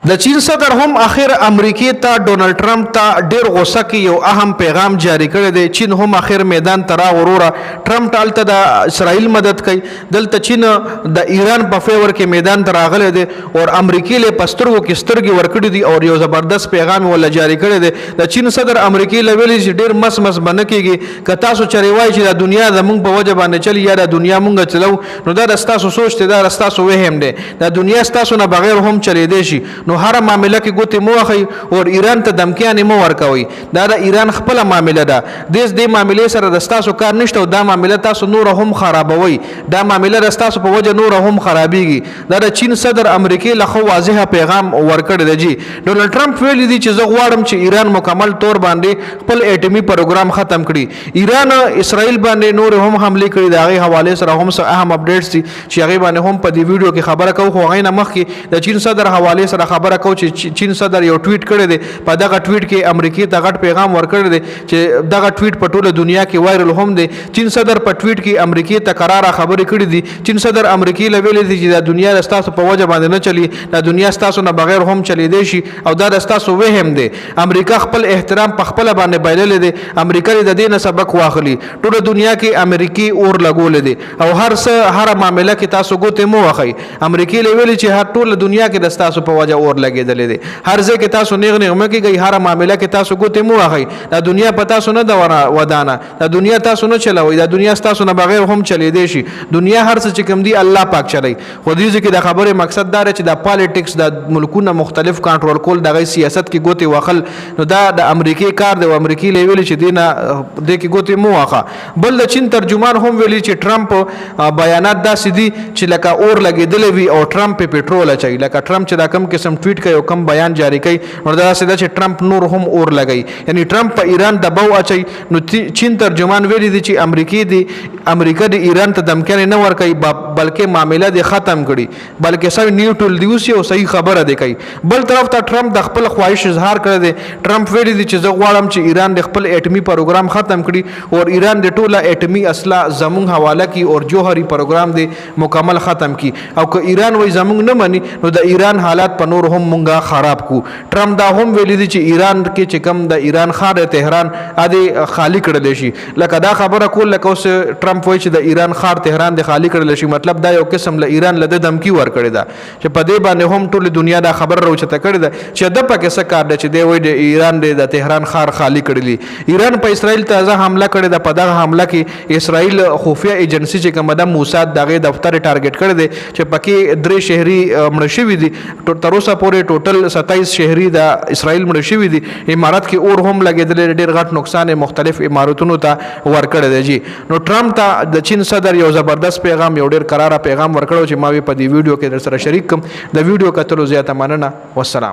د چین صدر هم اخر امریکای ته ډونالد ټرمپ ته ډیر غوسه کې یو اهم پیغام جاری کړی دی. چین هم اخر میدان ته راوروره. ټرمپ ټالته د اسرائیل مدد کوي. دلته چین د ایران په فیور کې میدان ته راغلی دی او امریکای له پسترګو کې سترګې ورکړي دي او یو زبردست پیغام ولا جاری کړی دی. د چین صدر امریکای له ویلي چې ډیر مس بنه کېږي که تاسو چری وایي چې د دنیا زمونږ په وجه باندې چلی یا د دنیا مونږ چلو نو دا د تاسو سوچ ته دا تاسو وهم دی. د دنیا تاسو نه بغیر هم چلی دی شي نو هر معاملې کې ګوتې مو اخی او ایران ته دمکیانې مو ورکوي. دا د ایران خپل معاملې ده. دې معاملې سره د تاسو کار نشته او دا معاملې تاسو نور هم خرابوي. دا معاملې د تاسو په وجه نور هم خرابيږي. دا د چین صدر امریکای له خو واضح پیغام ورکړی دی. جی ډونالد ټرمپ ویلي دی چې زه غواړم چې ایران مکمل طور باندې خپل اټومي پروګرام ختم کړي. ایران اسرائیل باندې نور هم حمله کړي. دا غي حواله سره هم اهم اپډیټس دي چې هغه باندې هم په دې ویډیو کې خبره کوو. خو غي نه مخکې د چین صدر حواله سره خبره کوو چې چین صدر یو ټویټ کړی دی. په دغه ټویټ کې امریکای ته غټ پیغام ورکړی دی چې دغه ټویټ په ټوله دنیا کې وایرل هم دی. چین صدر په ټویټ کې امریکای ته قراره خبرې کړې دي. چین صدر امریکای له ویلي دی چې د دنیا د تاسو په وجه باندې نه چلی. د دنیا تاسو نه بغیر هم چلی دی شي او دا د تاسو وهم دی. امریکا خپل احترام په خپل باندې بایلل دی. امریکا د دې نه سبق واخلي. ټوله دنیا کې امریکای اور لګول دي او هر معاملې کې تاسو ګوتې مو واخی. امریکای له ویلي چې هر ټوله دنیا کې د تاسو په وجه اور لګیدل دي. هر ځای کې تاسو نیغ مکه گئی. هر معاملې کې تاسو ګوتې مو واخی. د دنیا په تاسو نه د ودانه. د دنیا تاسو نه چلوي. د دنیا تاسو نه بغیر هم چلی دی شي. دنیا هر څه چې کوم دی الله پاک چلی. خو دې ځکه د خبره مقصد دا چې د پالیټکس د ملکونو مختلف کنټرول کول د سیاست کې ګوتې واخل نو دا د امریکای کار دی. امریکای له ویلي چې دینه د کې ګوتې مو واخه. بل د چین ترجمان هم ویلي چې ټرمپ بیانات داسې دي چې لکه اور لګیدل وي او ټرمپ په پټرول اچي. لکه ټرمپ چې دا کم قسم ټویټ کوي او کم بیان جاری کوي نو دا څه چې ټرمپ نور هم اور لګي. یعنی ټرمپ په ایران دباو اچي. نو چین ترجمان ویلي دي چې امریکا د ایران ته دمکانې نه ورکوي بلکې معاملې د ختم کړي بلکې سوي نیوټرل دی اوسي او صحیح خبره دی کوي. بل طرف ته ټرمپ د خپل خواهش اظهار کړی دی. ټرمپ ویلي دي چې زه غواړم چې ایران د خپل اټومي پروګرام ختم کړي او ایران د ټوله اټومي اسلحه زمونږ حواله کی او جوهري پروګرام دی مکمل ختم کی. او که ایران وای زمونږ نه مني نو د ایران حالات په نور هم مونږه خراب کو. ټرمپ دا هم ویلي دي چې ایران کې چې کم د ایران ښار تهران اده خالی کړل شي. لکه دا خبره کول لکه اوس ټرمپ وایي چې د ایران ښار تهران د خالی کړل شي. مطلب دا یو قسم له ایران له دمکی ور کړی دا چې په دې باندې هم ټول دنیا دا خبر راوچته کړی دا چې د پکې څه کار دی چې دی وایي د ایران د تهران ښار خالی کړلی. ایران په اسرائیل تازه حمله کړې ده. په دغه حمله کې اسرائیل خفیه ایجنسی چې کومه د موساد دغه دفتر ټارګټ کړی دی چې پکې 3 شهري مړ شوي دي. تر اوسه پورې ټوټل 27 شهري د اسرائیل مړ شوي دي. امارات کې اور هم لګېدل. ډېر غټ نقصان مختلف اماراتونو ته ورکړی دی. جی نو ټرمپ ته د چین صدر یو زبردست پیغام یو ډېر قراره پیغام ورکړو چې ما په دې ویډیو کې در سره شریک کوم. د ویډیو کتلو زیاته مننه. والسلام.